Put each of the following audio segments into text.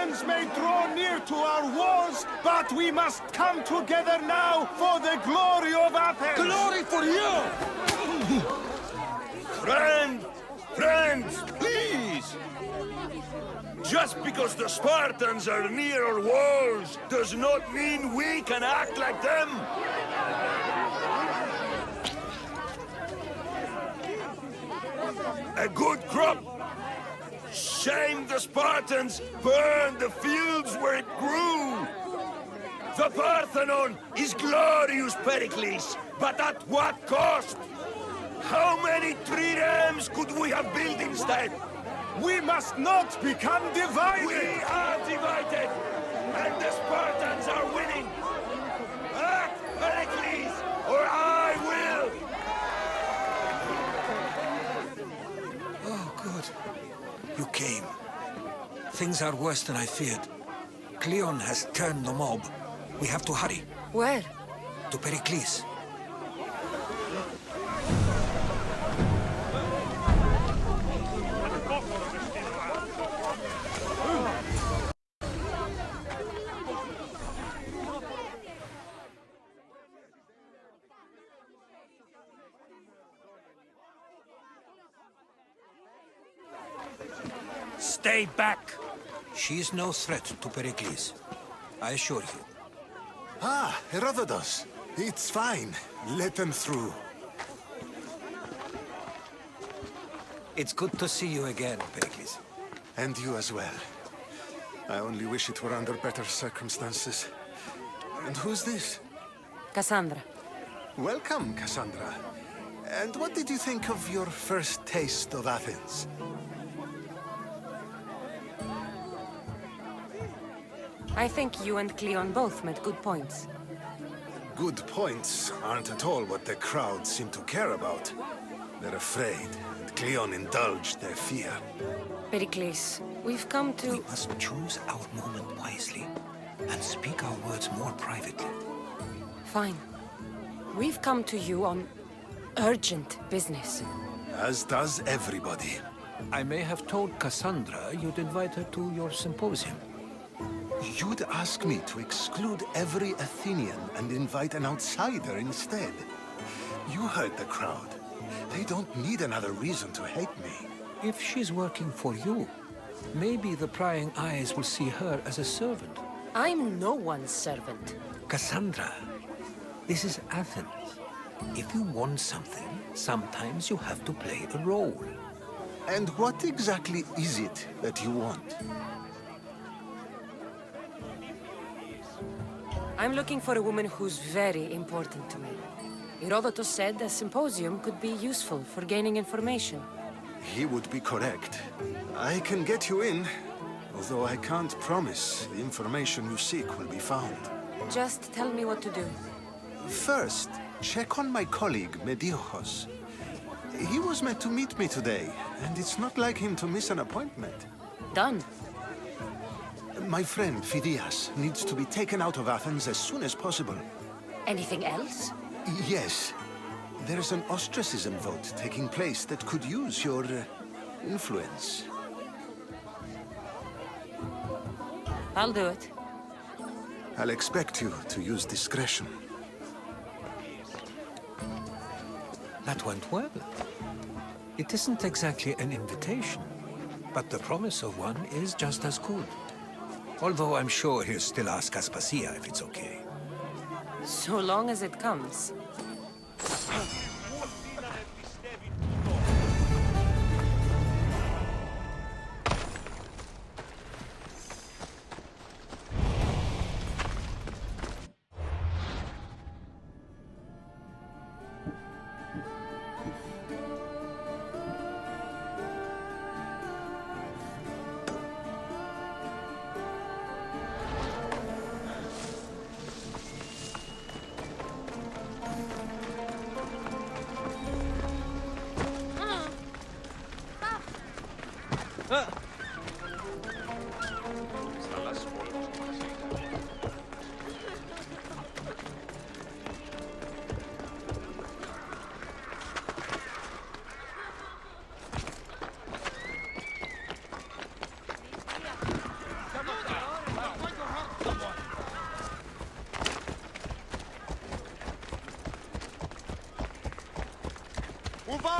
Spartans may draw near to our walls, but we must come together now for the glory of Athens! Glory for you! Friends, please! Just because the Spartans are near our walls does not mean we can act like them! A good crop! Shame the Spartans burned the fields where it grew! The Parthenon is glorious, Pericles, but at what cost? How many triremes could we have built instead? We must not become divided! We are divided! And the Spartans are winning! Act, Pericles, or I will! Oh, good. You came. Things are worse than I feared. Cleon has turned the mob. We have to hurry. Where? To Pericles. Stay back! She is no threat to Pericles. I assure you. Ah, Herodotus. It's fine. Let them through. It's good to see you again, Pericles. And you as well. I only wish it were under better circumstances. And who's this? Cassandra. Welcome, Cassandra. And what did you think of your first taste of Athens? I think you and Cleon both made good points. Good points aren't at all what the crowd seem to care about. They're afraid, and Cleon indulged their fear. Pericles, we've come to... We must choose our moment wisely, and speak our words more privately. Fine. We've come to you on urgent business. As does everybody. I may have told Cassandra you'd invite her to your symposium. You'd ask me to exclude every Athenian and invite an outsider instead. You heard the crowd. They don't need another reason to hate me. If she's working for you, maybe the prying eyes will see her as a servant. I'm no one's servant. Cassandra, this is Athens. If you want something, sometimes you have to play a role. And what exactly is it that you want? I'm looking for a woman who's very important to me. Herodotus said a symposium could be useful for gaining information. He would be correct. I can get you in, although I can't promise the information you seek will be found. Just tell me what to do. First, check on my colleague, Mediochos. He was meant to meet me today, and it's not like him to miss an appointment. Done. My friend, Phidias, needs to be taken out of Athens as soon as possible. Anything else? Yes. There's an ostracism vote taking place that could use your influence. I'll do it. I'll expect you to use discretion. That went well. It isn't exactly an invitation, but the promise of one is just as good. Although I'm sure he'll still ask Aspasia if it's okay. So long as it comes.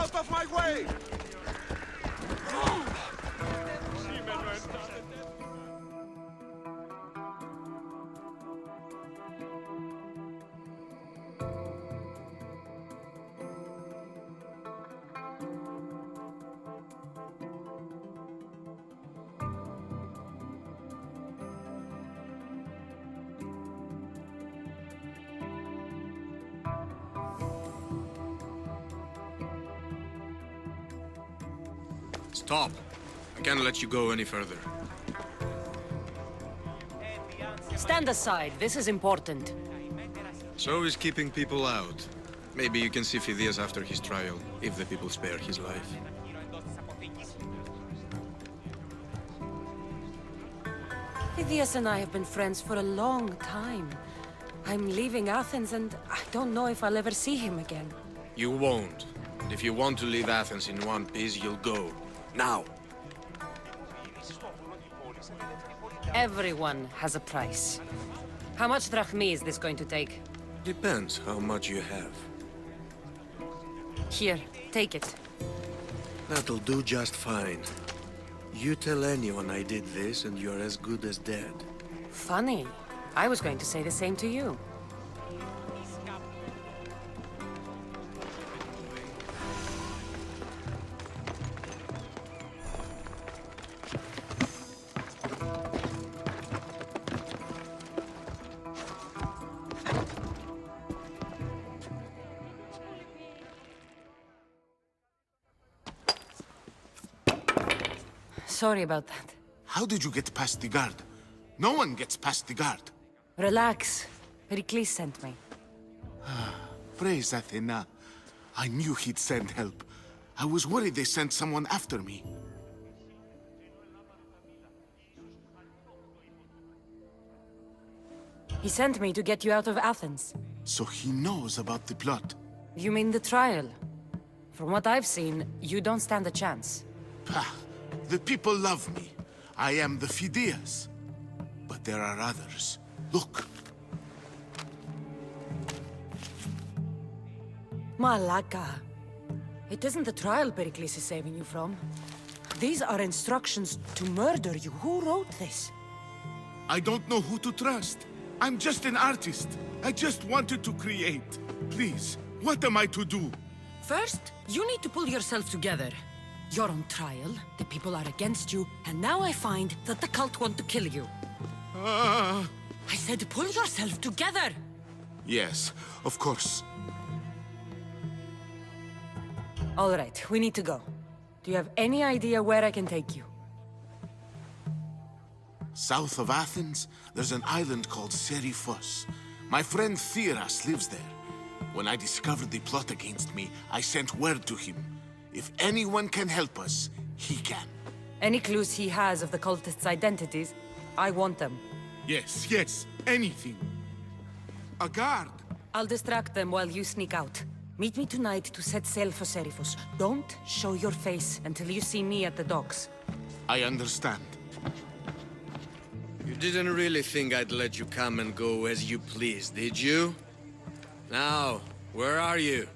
Out of my way! Stop. I can't let you go any further. Stand aside. This is important. So is keeping people out. Maybe you can see Phidias after his trial, if the people spare his life. Phidias and I have been friends for a long time. I'm leaving Athens and I don't know if I'll ever see him again. You won't. And if you want to leave Athens in one piece, you'll go. Now! Everyone has a price. How much drachmi is this going to take? Depends how much you have. Here, take it. That'll do just fine. You tell anyone I did this and you're as good as dead. Funny. I was going to say the same to you. Sorry about that. How did you get past the guard? No one gets past the guard. Relax. Pericles sent me. Praise Athena. I knew he'd send help. I was worried they sent someone after me. He sent me to get you out of Athens. So he knows about the plot. You mean the trial? From what I've seen, you don't stand a chance. Pah, the people love me. I am the Phidias. But there are others. Look. Malaka. It isn't the trial Pericles is saving you from. These are instructions to murder you. Who wrote this? I don't know who to trust. I'm just an artist. I just wanted to create. Please, what am I to do? First, you need to pull yourself together. You're on trial, the people are against you, and now I find that the cult want to kill you. I said pull yourself together! Yes, of course. All right, we need to go. Do you have any idea where I can take you? South of Athens, there's an island called Seriphos. My friend Theras lives there. When I discovered the plot against me, I sent word to him. If anyone can help us, he can. Any clues he has of the cultists' identities, I want them. Yes, anything. A guard. I'll distract them while you sneak out. Meet me tonight to set sail for Seriphos. Don't show your face until you see me at the docks. I understand. You didn't really think I'd let you come and go as you please, did you? Now, where are you?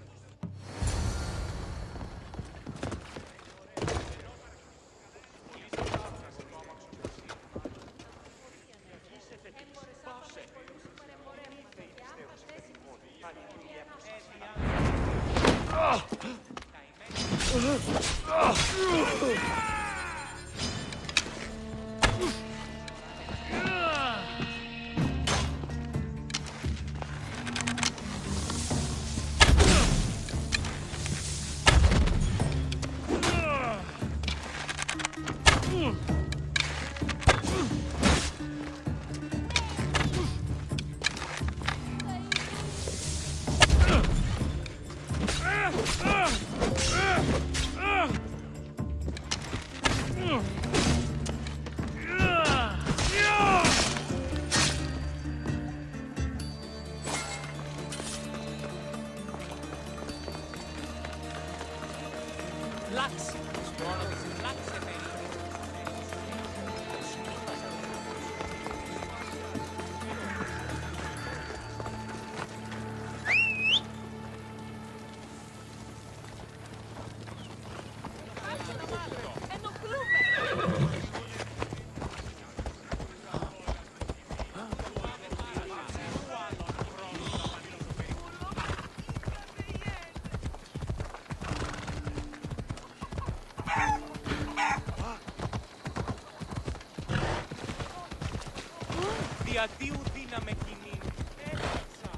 διατίου δύναμε κοινήν. Έδειξα.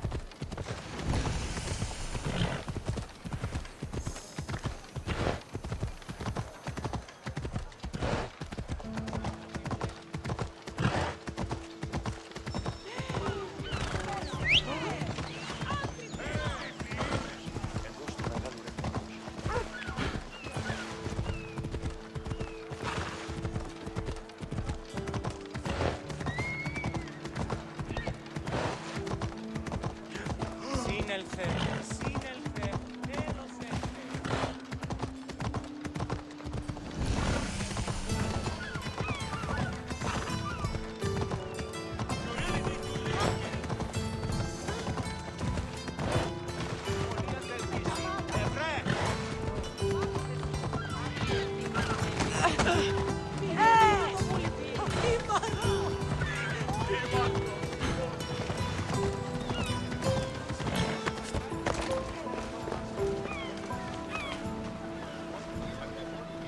Σύνελθε, σύνελθε, τέλος έλθε.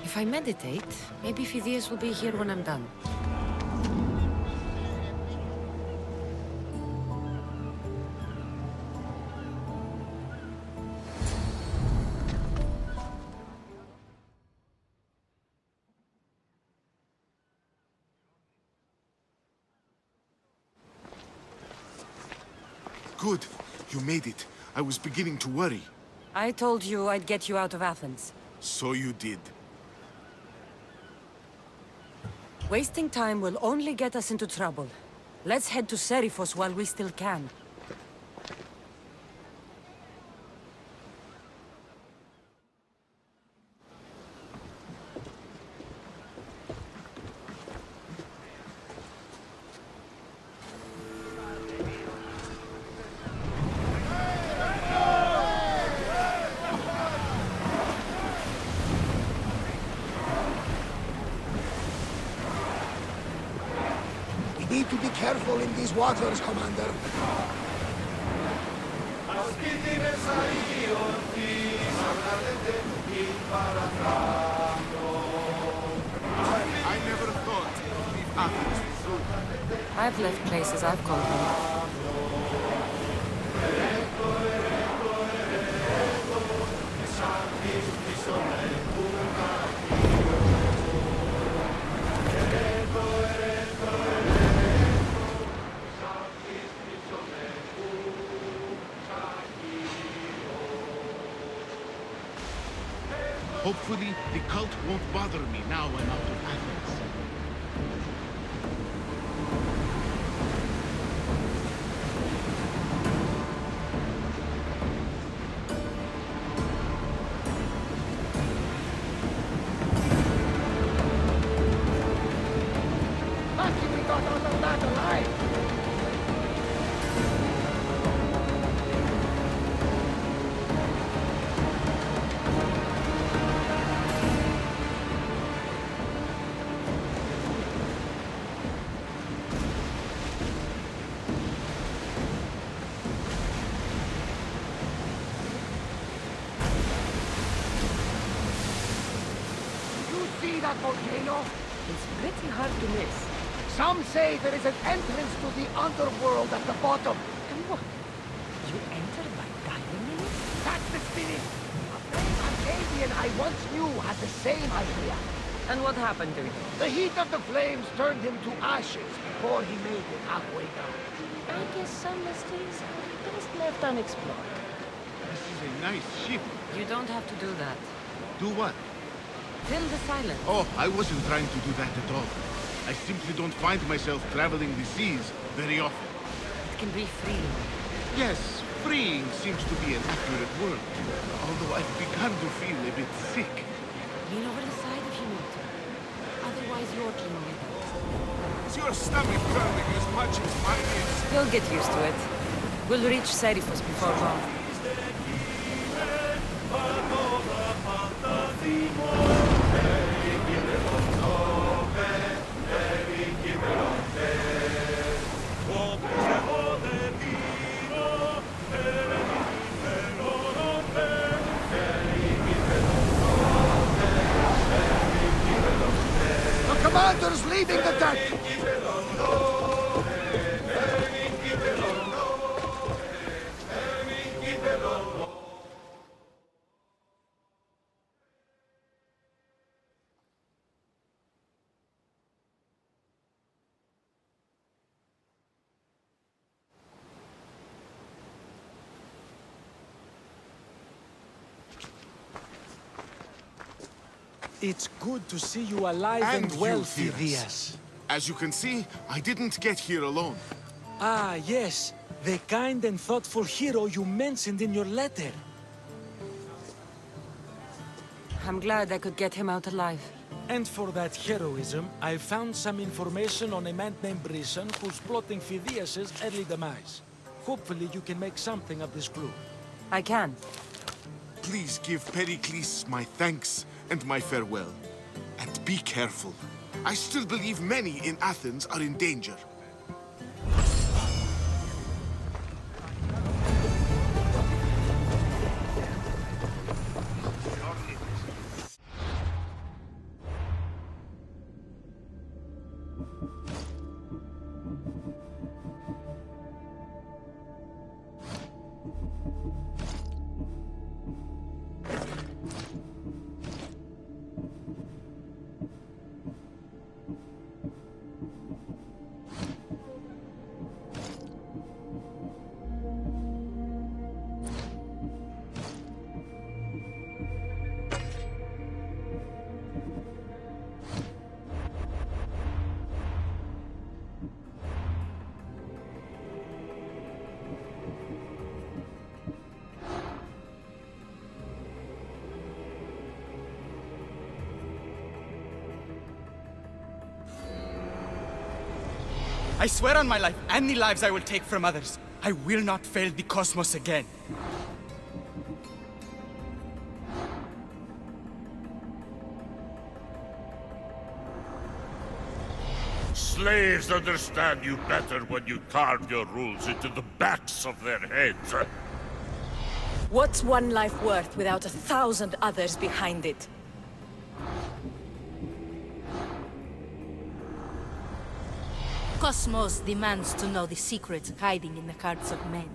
If I meditate, maybe Phidias will be here when I'm done. Good. You made it. I was beginning to worry. I told you I'd get you out of Athens. So you did. Wasting time will only get us into trouble. Let's head to Seriphos while we still can. We need to be careful in these waters, Commander. I never thought to leave Athens. I've left places I've conquered. Hopefully, the cult won't bother me now I'm out of Athens. Lucky we got out of that alive. You see that volcano? It's pretty hard to miss. Some say there is an entrance to the underworld at the bottom. And what? You enter by diving in it? That's the spirit. A brave Arcadian I once knew had the same idea. And what happened to it? The heat of the flames turned him to ashes before he made it halfway down. I guess some mysteries are best left unexplored. This is a nice ship. You don't have to do that. Do what? Fill the silence. Oh, I wasn't trying to do that at all. I simply don't find myself traveling the seas very often. It can be freeing. Yes, freeing seems to be an accurate word. Although I've begun to feel a bit sick. Lean over the side if you need to. Otherwise, you're clean with it. Is your stomach growling as much as mine is? You'll get used to it. We'll reach Seriphos before long. The commander's leaving the deck! It's good to see you alive and well, Phidias. As you can see, I didn't get here alone. Ah, yes. The kind and thoughtful hero you mentioned in your letter. I'm glad I could get him out alive. And for that heroism, I found some information on a man named Brisson who's plotting Phidias' early demise. Hopefully you can make something of this clue. I can. Please give Pericles my thanks and my farewell. And be careful. I still believe many in Athens are in danger. I swear on my life, and the lives I will take from others, I will not fail the cosmos again. Slaves understand you better when you carve your rules into the backs of their heads. What's one life worth without 1,000 others behind it? Cosmos demands to know the secrets hiding in the hearts of men.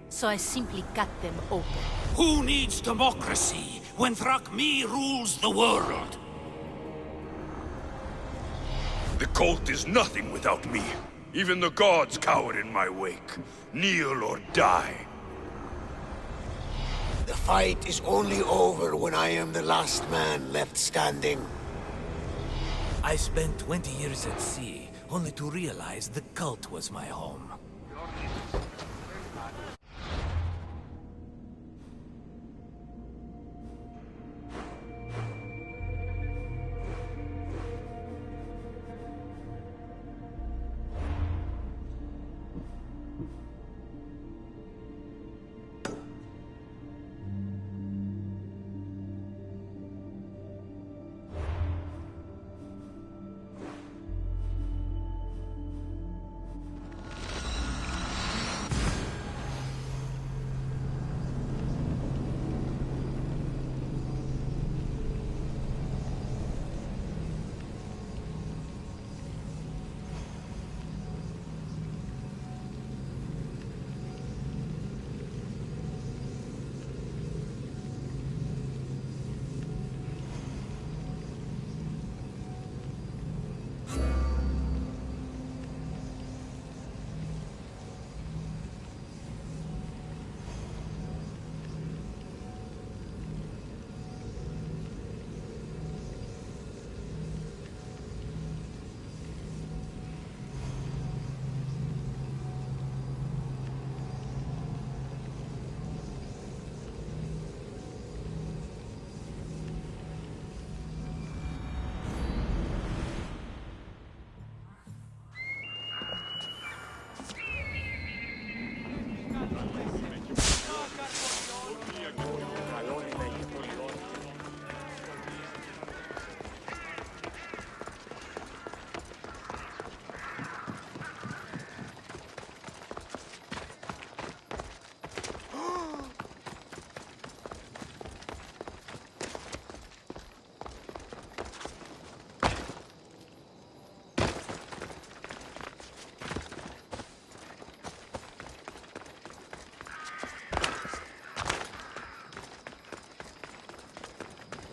So I simply cut them open. Who needs democracy when Thrakmi rules the world? The cult is nothing without me. Even the gods cower in my wake. Kneel or die. The fight is only over when I am the last man left standing. I spent 20 years at sea, only to realize the cult was my home.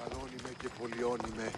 Μεγαλώνει και πολιώνει με.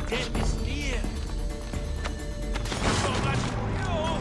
Death is near. So much for you!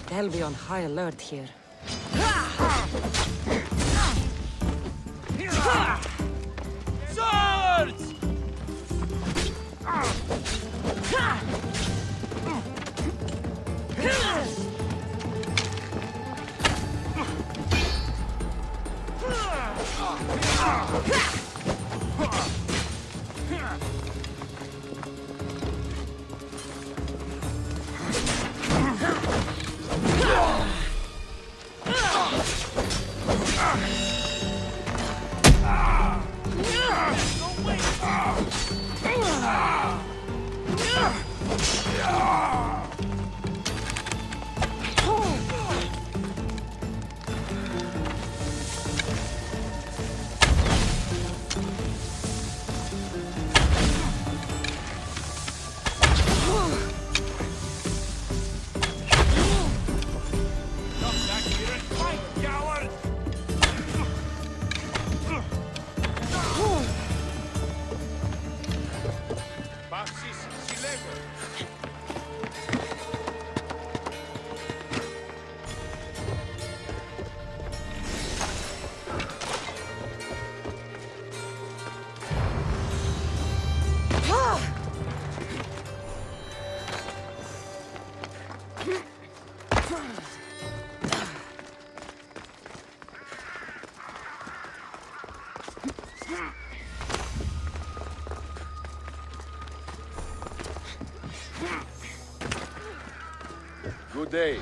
They'll be on high alert here. Swords! Good day.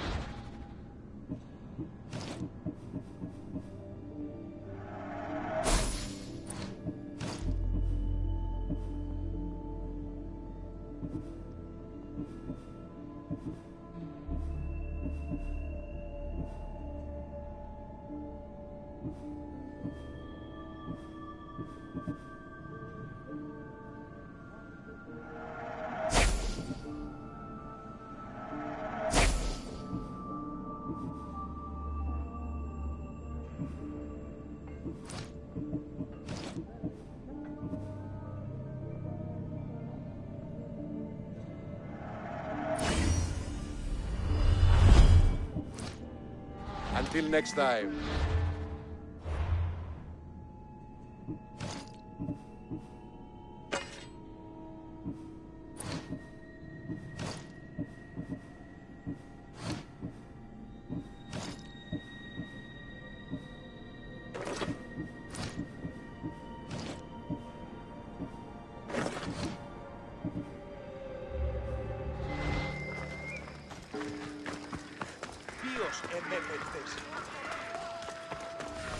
Until next time.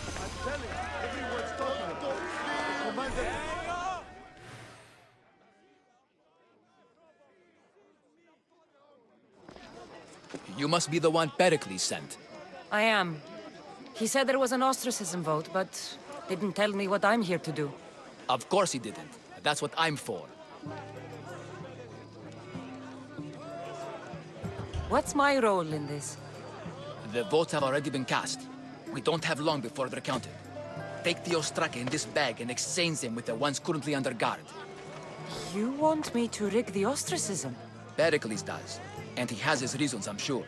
I'm telling you, everyone's talking about it. You must be the one Pericles sent. I am. He said there was an ostracism vote, but didn't tell me what I'm here to do. Of course he didn't. That's what I'm for. What's my role in this? The votes have already been cast. We don't have long before they're counted. Take the Ostraka in this bag and exchange them with the ones currently under guard. You want me to rig the ostracism? Pericles does. And he has his reasons, I'm sure.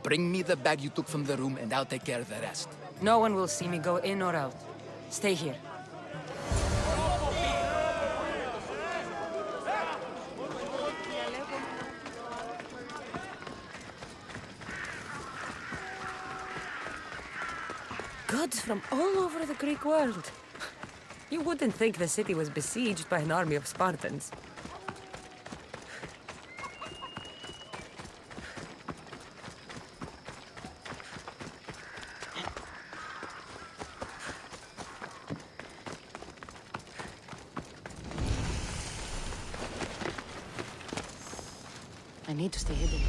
Bring me the bag you took from the room and I'll take care of the rest. No one will see me go in or out. Stay here. Gods from all over the Greek world. You wouldn't think the city was besieged by an army of Spartans. I need to stay hidden.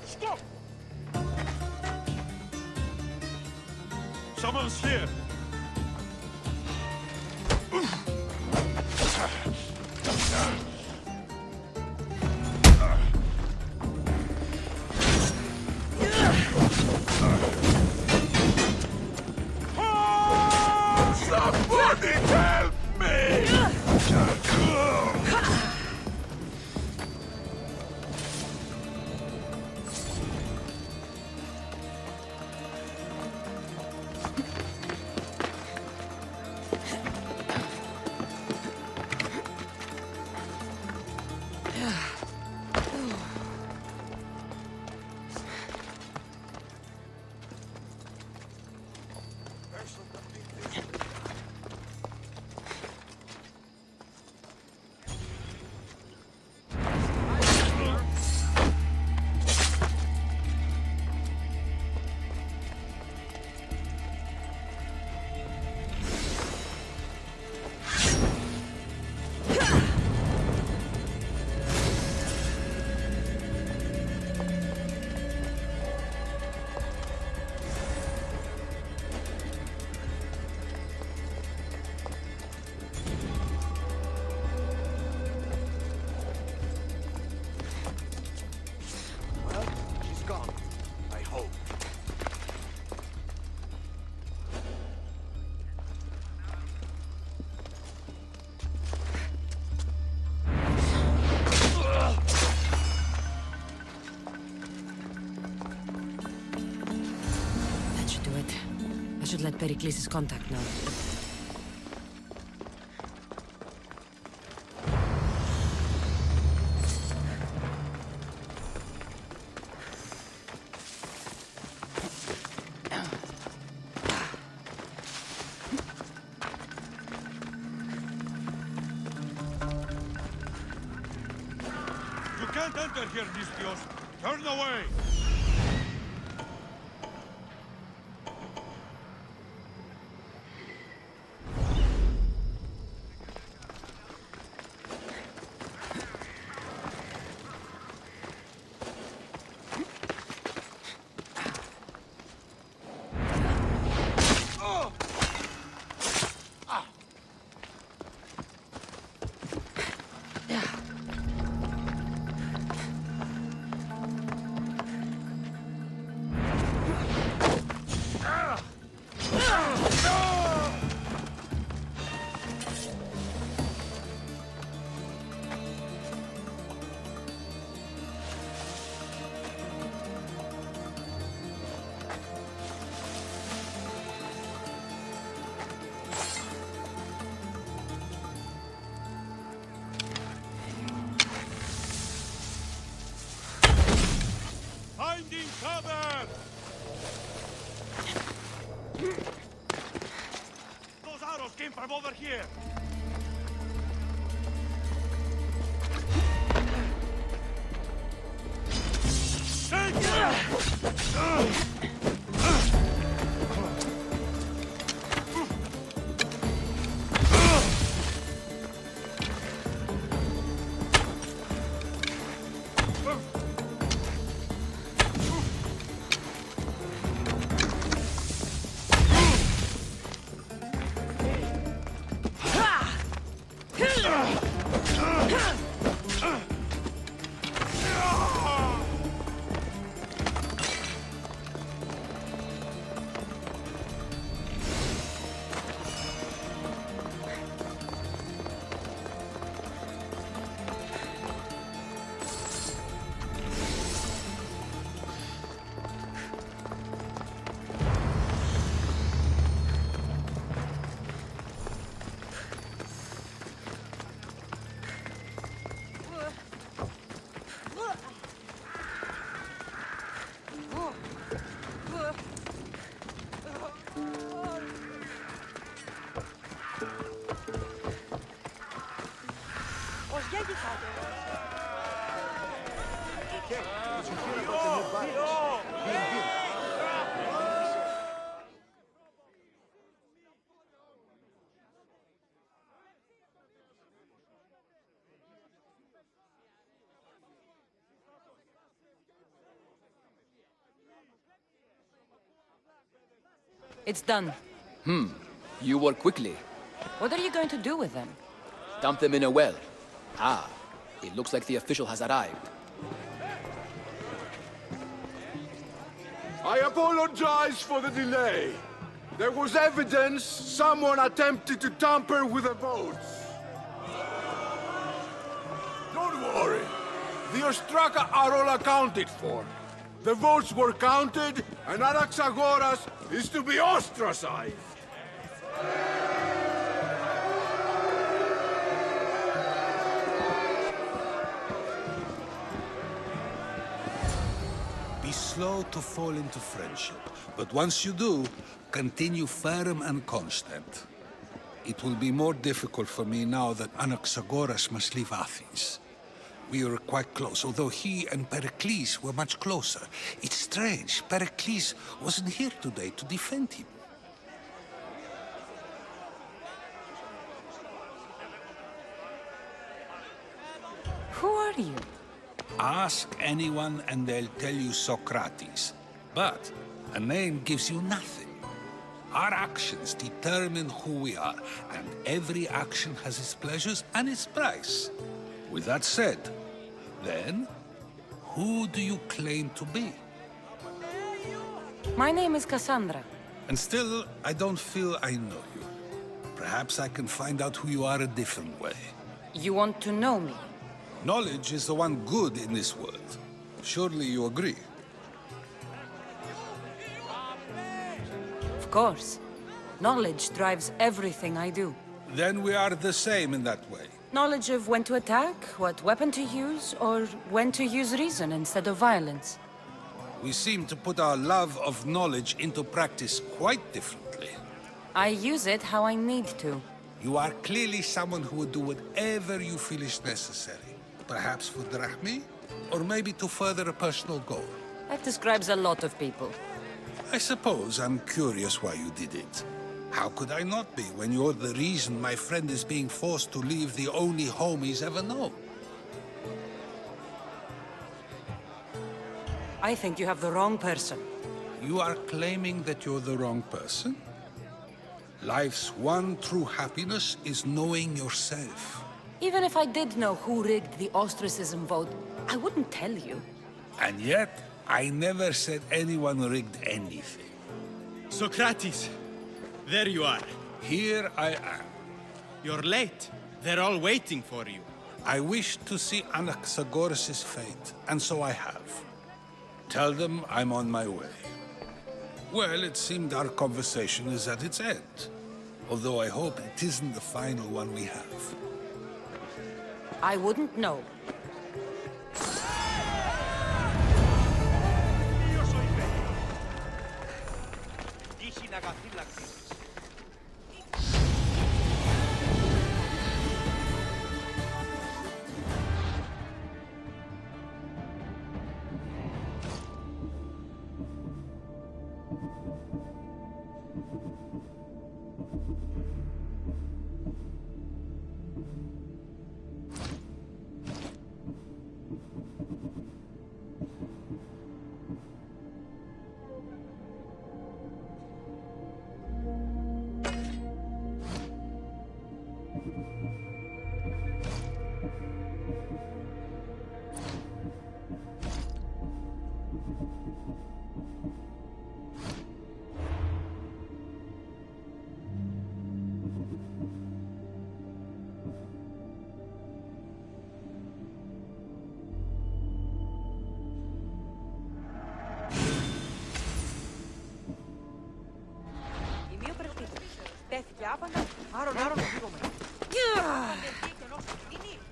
Stop! Someone's here. Somebody help me! should let Pericles' contact know. You can't enter here, Nistios. Turn away! Finding cover! Those arrows came from over here! Take it! It's done. You work quickly. What are you going to do with them? Dump them in a well. Ah, it looks like the official has arrived. I apologize for the delay. There was evidence someone attempted to tamper with the votes. Don't worry. The Ostraka are all accounted for. The votes were counted, and Anaxagoras is to be ostracized. Be slow to fall into friendship, but once you do, continue firm and constant. It will be more difficult for me now that Anaxagoras must leave Athens. We were quite close, although he and Pericles were much closer. It's strange, Pericles wasn't here today to defend him. Who are you? Ask anyone and they'll tell you Socrates. But a name gives you nothing. Our actions determine who we are, and every action has its pleasures and its price. With that said, then, who do you claim to be? My name is Cassandra. And still, I don't feel I know you. Perhaps I can find out who you are a different way. You want to know me? Knowledge is the one good in this world. Surely you agree? Of course. Knowledge drives everything I do. Then we are the same in that way. Knowledge of when to attack, what weapon to use, or when to use reason instead of violence. We seem to put our love of knowledge into practice quite differently. I use it how I need to. You are clearly someone who would do whatever you feel is necessary. Perhaps for drachmi, or maybe to further a personal goal. That describes a lot of people. I suppose I'm curious why you did it. How could I not be when you're the reason my friend is being forced to leave the only home he's ever known? I think you have the wrong person. You are claiming that you're the wrong person? Life's one true happiness is knowing yourself. Even if I did know who rigged the ostracism vote, I wouldn't tell you. And yet, I never said anyone rigged anything. Socrates! There you are. Here I am. You're late. They're all waiting for you. I wish to see Anaxagoras' fate, and so I have. Tell them I'm on my way. Well, it seemed our conversation is at its end. Although I hope it isn't the final one we have. I wouldn't know.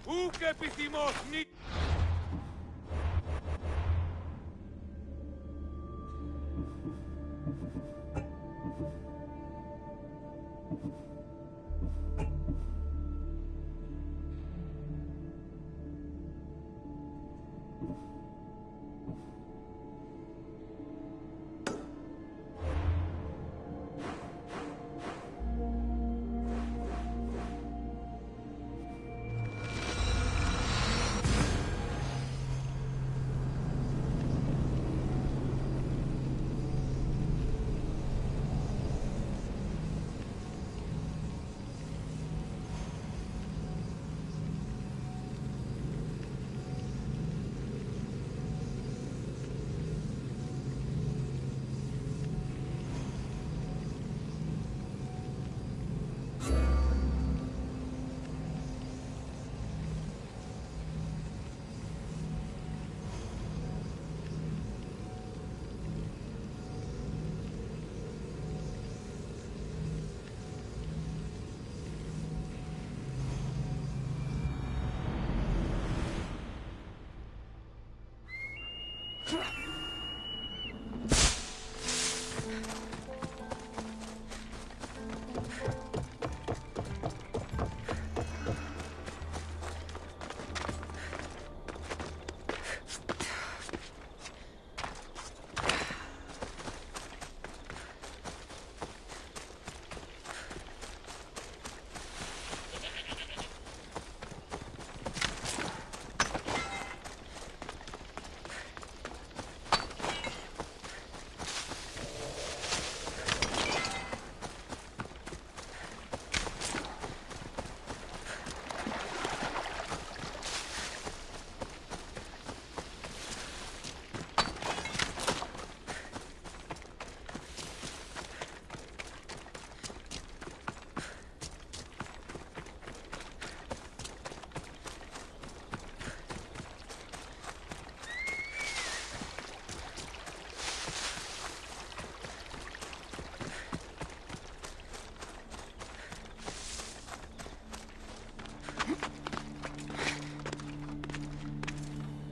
Ούκ επιθυμός νη...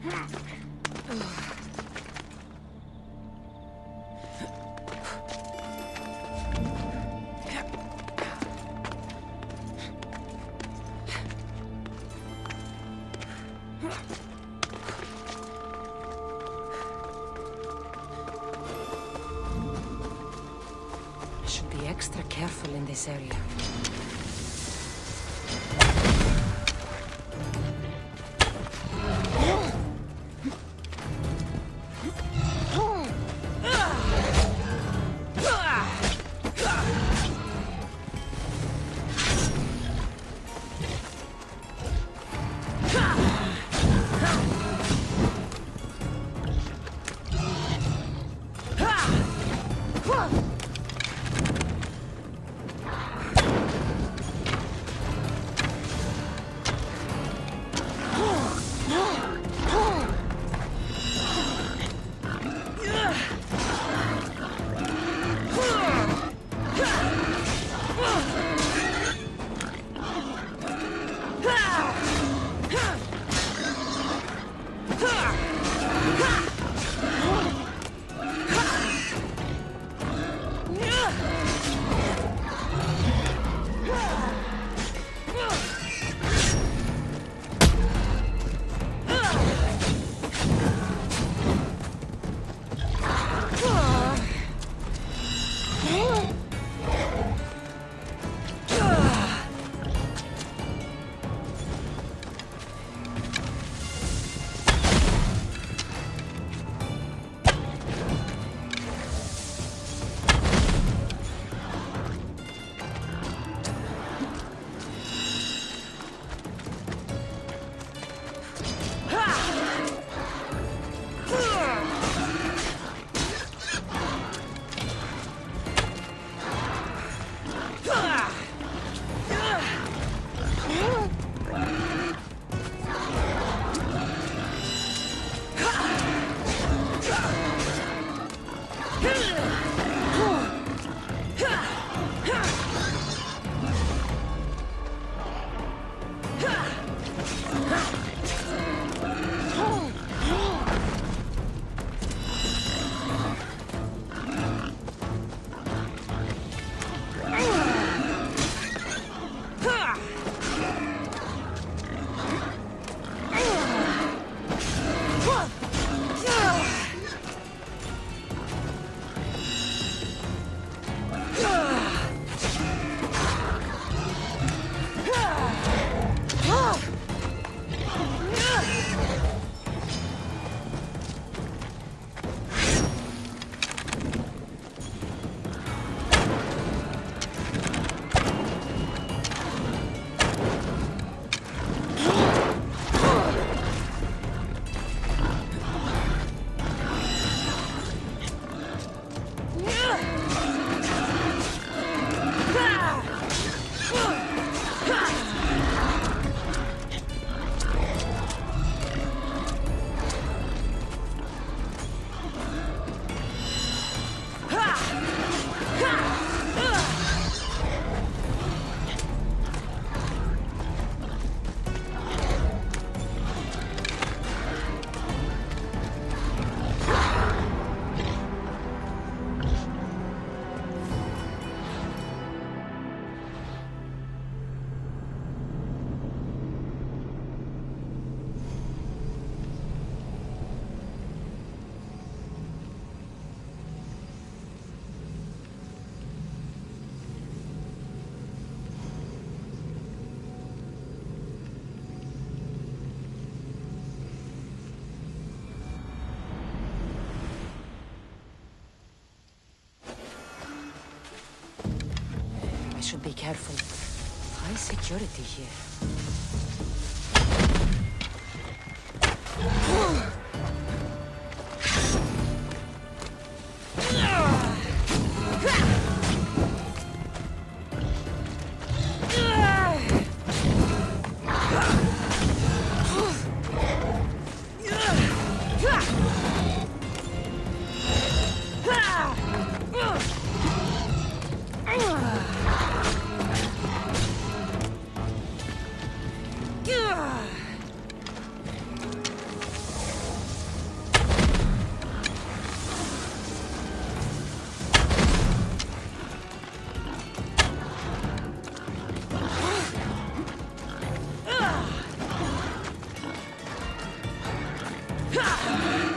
I should be extra careful in this area. Should be careful. High security here. Ha!